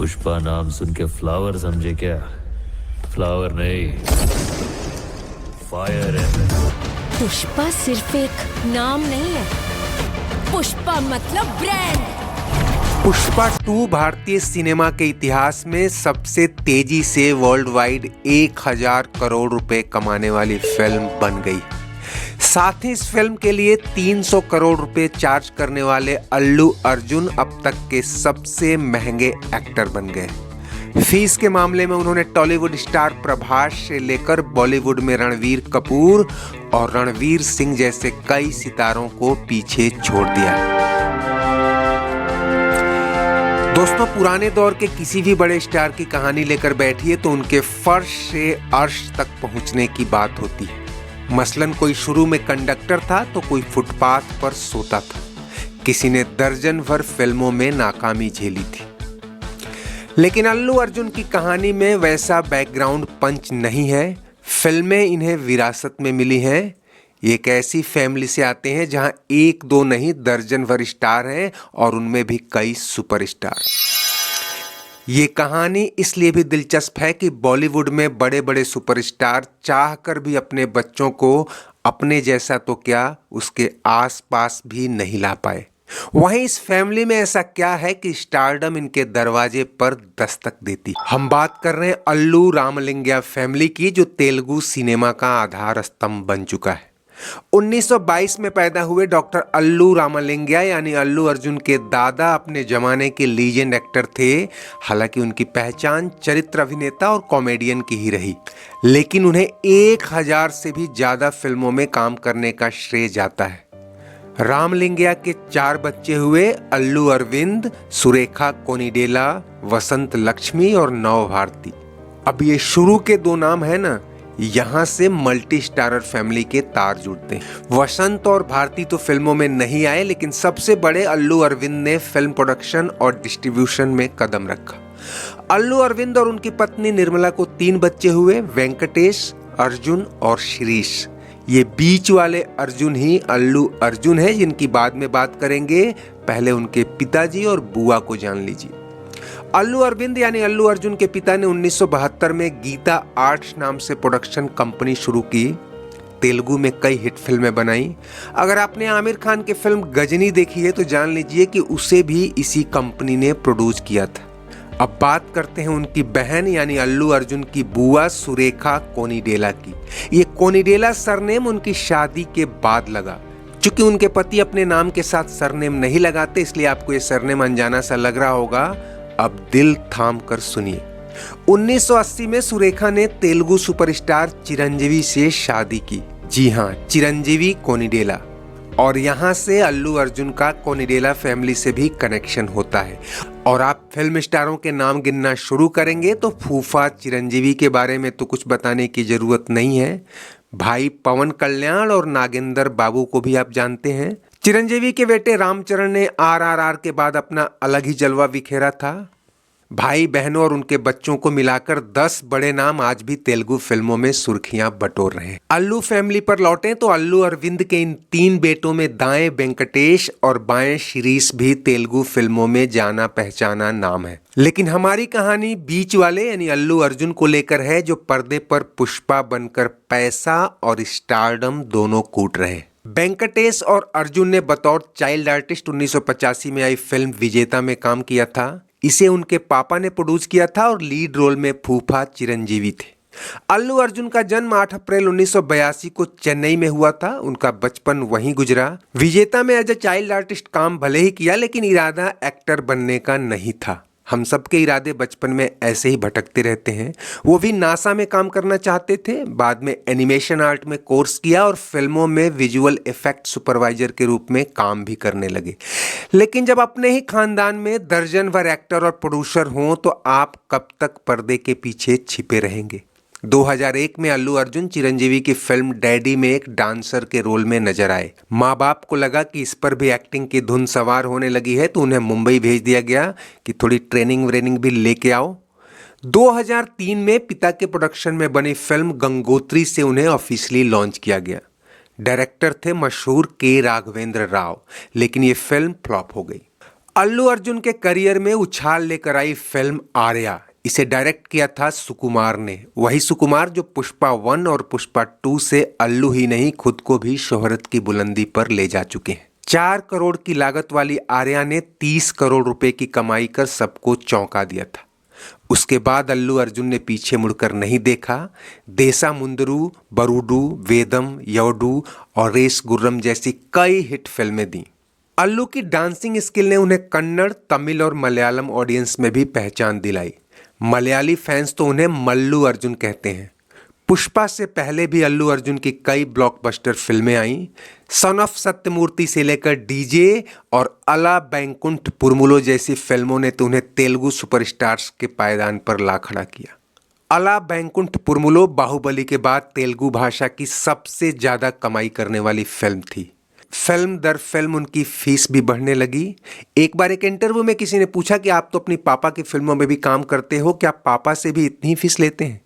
पुष्पा नाम सुन के फ्लावर समझे क्या? फ्लावर नहीं, फायर है। पुष्पा सिर्फ एक नाम नहीं है, पुष्पा मतलब ब्रांड। पुष्पा 2 भारतीय सिनेमा के इतिहास में सबसे तेजी से वर्ल्ड वाइड 1000 करोड़ रुपए कमाने वाली फिल्म बन गई। साथ ही इस फिल्म के लिए 300 करोड़ रुपए चार्ज करने वाले अल्लू अर्जुन अब तक के सबसे महंगे एक्टर बन गए। फीस के मामले में उन्होंने टॉलीवुड स्टार प्रभास से लेकर बॉलीवुड में रणवीर कपूर और रणवीर सिंह जैसे कई सितारों को पीछे छोड़ दिया। दोस्तों, पुराने दौर के किसी भी बड़े स्टार की कहानी लेकर बैठिए तो उनके फर्श से अर्श तक पहुंचने की बात होती है। मसलन कोई शुरू में कंडक्टर था तो कोई फुटपाथ पर सोता था, किसी ने दर्जन भर फिल्मों में नाकामी झेली थी। लेकिन अल्लू अर्जुन की कहानी में वैसा बैकग्राउंड पंच नहीं है। फिल्में इन्हें विरासत में मिली हैं। ये एक ऐसी फैमिली से आते हैं जहां एक दो नहीं दर्जन भर स्टार हैं और उनमें भी कई सुपरस्टार। ये कहानी इसलिए भी दिलचस्प है कि बॉलीवुड में बड़े बड़े सुपरस्टार चाहकर भी अपने बच्चों को अपने जैसा तो क्या उसके आसपास भी नहीं ला पाए। वहीं इस फैमिली में ऐसा क्या है कि स्टारडम इनके दरवाजे पर दस्तक देती। हम बात कर रहे हैं अल्लू रामलिंगय्या फैमिली की, जो तेलुगु सिनेमा का आधार स्तंभ बन चुका है। 1922 में पैदा हुए डॉक्टर अल्लू रामलिंगय्या यानी अल्लू अर्जुन के दादा अपने जमाने के लीजेंड एक्टर थे। हालांकि उनकी पहचान चरित्र अभिनेता और कॉमेडियन की ही रही, लेकिन उन्हें 1000 से भी ज्यादा फिल्मों में काम करने का श्रेय जाता है। रामलिंगय्या के 4 बच्चे हुए, अल्लू अरविंद, सुरेखा कोनिडेला, वसंत लक्ष्मी और नव भारती। अब ये शुरू के 2 नाम है ना, यहाँ से मल्टी स्टारर फैमिली के तार जुड़ते हैं। वसंत और भारती तो फिल्मों में नहीं आए, लेकिन सबसे बड़े अल्लू अरविंद ने फिल्म प्रोडक्शन और डिस्ट्रीब्यूशन में कदम रखा। अल्लू अरविंद और उनकी पत्नी निर्मला को 3 बच्चे हुए, वेंकटेश, अर्जुन और शिरीष। ये बीच वाले अर्जुन ही अल्लू अर्जुन है, जिनकी बाद में बात करेंगे। पहले उनके पिताजी और बुआ को जान लीजिए। अल्लू अरविंद यानी अल्लू अर्जुन के पिता ने 1972 में गीता आर्ट्स नाम से प्रोडक्शन कंपनी शुरू की। तेलुगु में कई हिट फिल्में बनाई। अगर आपने आमिर खान की फिल्म गजनी देखी है तो जान लीजिए कि उसे भी इसी कंपनी ने प्रोड्यूस किया था। अब बात करते हैं उनकी बहन यानी अल्लू अर्जुन की बुआ सुरेखा कोनिडेला की। ये कोनिडेला सरनेम उनकी शादी के बाद लगा। चूंकि उनके पति अपने नाम के साथ सरनेम नहीं लगाते, इसलिए आपको ये सरनेम अनजाना सा लग रहा होगा। अब दिल थाम कर सुनिए। 1980 में सुरेखा ने तेलुगु सुपरस्टार चिरंजीवी से शादी की। जी हाँ, चिरंजीवी कोनिडेला। और यहाँ से अल्लू अर्जुन का कोनिडेला फैमिली से भी कनेक्शन होता है। और आप फिल्म स्टारों के नाम गिनना शुरू करेंगे तो फूफा चिरंजीवी के बारे में तो कुछ बताने की जरूरत नहीं है। भाई पवन कल्याण और नागेंद्र बाबू को भी आप जानते हैं। चिरंजीवी के बेटे रामचरण ने RRR के बाद अपना अलग ही जलवा बिखेरा था। भाई बहनों और उनके बच्चों को मिलाकर 10 बड़े नाम आज भी तेलुगु फिल्मों में सुर्खियां बटोर रहे हैं। अल्लू फैमिली पर लौटें तो अल्लू अरविंद के इन 3 बेटों में दाएं वेंकटेश और बाएं शिरीष भी तेलुगु फिल्मों में जाना पहचाना नाम है। लेकिन हमारी कहानी बीच वाले यानी अल्लू अर्जुन को लेकर है, जो पर्दे पर पुष्पा बनकर पैसा और स्टारडम दोनों कूट रहे। वेंकटेश और अर्जुन ने बतौर चाइल्ड आर्टिस्ट 1985 में आई फिल्म विजेता में काम किया था। इसे उनके पापा ने प्रोड्यूस किया था और लीड रोल में फूफा चिरंजीवी थे। अल्लू अर्जुन का जन्म 8 अप्रैल 1982 को चेन्नई में हुआ था। उनका बचपन वहीं गुजरा। विजेता में एज ए चाइल्ड आर्टिस्ट काम भले ही किया, लेकिन इरादा एक्टर बनने का नहीं था। हम सबके इरादे बचपन में ऐसे ही भटकते रहते हैं। वो भी नासा में काम करना चाहते थे। बाद में एनिमेशन आर्ट में कोर्स किया और फिल्मों में विजुअल इफेक्ट सुपरवाइजर के रूप में काम भी करने लगे। लेकिन जब अपने ही खानदान में दर्जन भर एक्टर और प्रोड्यूसर हों तो आप कब तक पर्दे के पीछे छिपे रहेंगे। 2001 में अल्लू अर्जुन चिरंजीवी की फिल्म डैडी में एक डांसर के रोल में नजर आए। माँ बाप को लगा कि इस पर भी एक्टिंग की धुन सवार होने लगी है, तो उन्हें मुंबई भेज दिया गया कि थोड़ी ट्रेनिंग व्रेनिंग भी लेके आओ। 2003 में पिता के प्रोडक्शन में बनी फिल्म गंगोत्री से उन्हें ऑफिशियली लॉन्च किया गया। डायरेक्टर थे मशहूर के राघवेंद्र राव, लेकिन ये फिल्म फ्लॉप हो गई। अल्लू अर्जुन के करियर में उछाल लेकर आई फिल्म आर्या। इसे डायरेक्ट किया था सुकुमार ने, वही सुकुमार जो पुष्पा 1 और पुष्पा 2 से अल्लू ही नहीं खुद को भी शोहरत की बुलंदी पर ले जा चुके हैं। 4 करोड़ की लागत वाली आर्या ने 30 करोड़ रुपए की कमाई कर सबको चौंका दिया था। उसके बाद अल्लू अर्जुन ने पीछे मुड़कर नहीं देखा। देसा मुंदरू, बरूडू, वेदम, यवडू और रेस गुर्रम जैसी कई हिट फिल्में दी। अल्लू की डांसिंग स्किल ने उन्हें कन्नड़, तमिल और मलयालम ऑडियंस में भी पहचान दिलाई। मलयाली फैंस तो उन्हें मल्लू अर्जुन कहते हैं। पुष्पा से पहले भी अल्लू अर्जुन की कई ब्लॉकबस्टर फिल्में आईं। सन ऑफ सत्यमूर्ति से लेकर डीजे और अला बैंकुंठ पुरमुलो जैसी फिल्मों ने तो उन्हें तेलुगु सुपरस्टार्स के पायदान पर ला खड़ा किया। अला बैंकुंठ पुरमुलो बाहुबली के बाद तेलुगु भाषा की सबसे ज्यादा कमाई करने वाली फिल्म थी। फिल्म दर फिल्म उनकी फीस भी बढ़ने लगी। एक बार एक इंटरव्यू में किसी ने पूछा कि आप तो अपनी पापा की फिल्मों में भी काम करते हो, क्या पापा से भी इतनी फीस लेते हैं?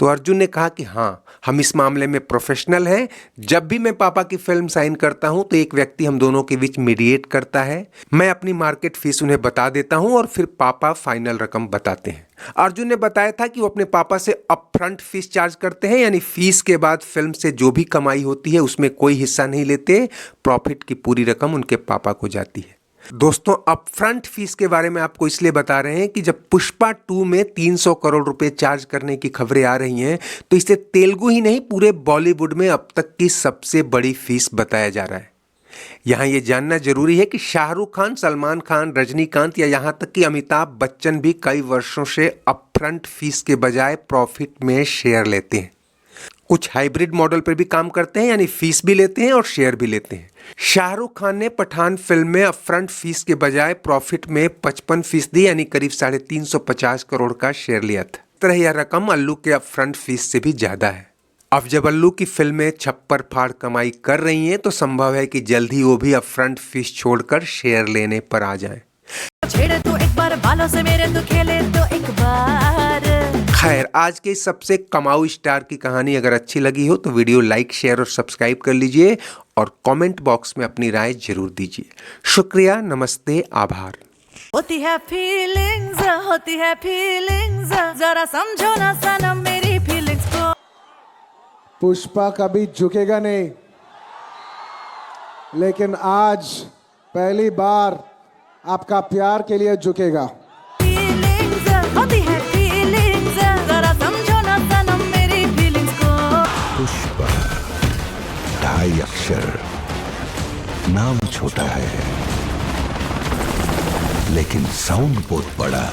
तो अर्जुन ने कहा कि हाँ, हम इस मामले में प्रोफेशनल हैं। जब भी मैं पापा की फिल्म साइन करता हूं तो एक व्यक्ति हम दोनों के बीच मीडिएट करता है। मैं अपनी मार्केट फीस उन्हें बता देता हूं और फिर पापा फाइनल रकम बताते हैं। अर्जुन ने बताया था कि वो अपने पापा से अपफ्रंट फीस चार्ज करते हैं, यानी फीस के बाद फिल्म से जो भी कमाई होती है उसमें कोई हिस्सा नहीं लेते। प्रॉफिट की पूरी रकम उनके पापा को जाती है। दोस्तों, अपफ्रंट फीस के बारे में आपको इसलिए बता रहे हैं कि जब पुष्पा 2 में 300 करोड़ रुपए चार्ज करने की खबरें आ रही हैं तो इसे तेलुगु ही नहीं पूरे बॉलीवुड में अब तक की सबसे बड़ी फीस बताया जा रहा है। यहाँ ये जानना जरूरी है कि शाहरुख खान, सलमान खान, रजनीकांत या यहाँ तक कि अमिताभ बच्चन भी कई वर्षों से अपफ्रंट फीस के बजाय प्रॉफिट में शेयर लेते हैं। कुछ हाइब्रिड मॉडल पर भी काम करते हैं, यानी फीस भी लेते हैं और शेयर भी लेते हैं। शाहरुख खान ने पठान फिल्म में अपफ्रंट फीस के बजाय प्रॉफिट में 55% यानी करीब 350 करोड़ का शेयर लिया था। इस तरह यह रकम अल्लू के अपफ्रंट फीस से भी ज्यादा है। अब जब अल्लू की फिल्में छप्पर फाड़ कमाई कर रही हैं तो संभव है कि जल्द ही वो भी अपफ्रंट फीस छोड़कर शेयर लेने पर आ जाएं। छेड़े तो एक बार बालों से मेरे, तो खेले तो एक बार। खैर, आज के इस सबसे कमाऊ स्टार की कहानी अगर अच्छी लगी हो तो वीडियो लाइक, शेयर और सब्सक्राइब कर लीजिए और कमेंट बॉक्स में अपनी राय जरूर दीजिए। शुक्रिया, नमस्ते, आभार। होती है फीलिंग्स, जरा समझो ना सनम मेरी फीलिंग्स को। पुष्पा कभी झुकेगा नहीं, लेकिन आज पहली बार आपका प्यार के लिए झुकेगा। फीलिंग्स होती है फीलिंग्स, जरा समझो ना सनम मेरी फीलिंग्स को। पुष्पा 2.5 अक्षर, नाम छोटा है लेकिन साउंड बहुत बड़ा।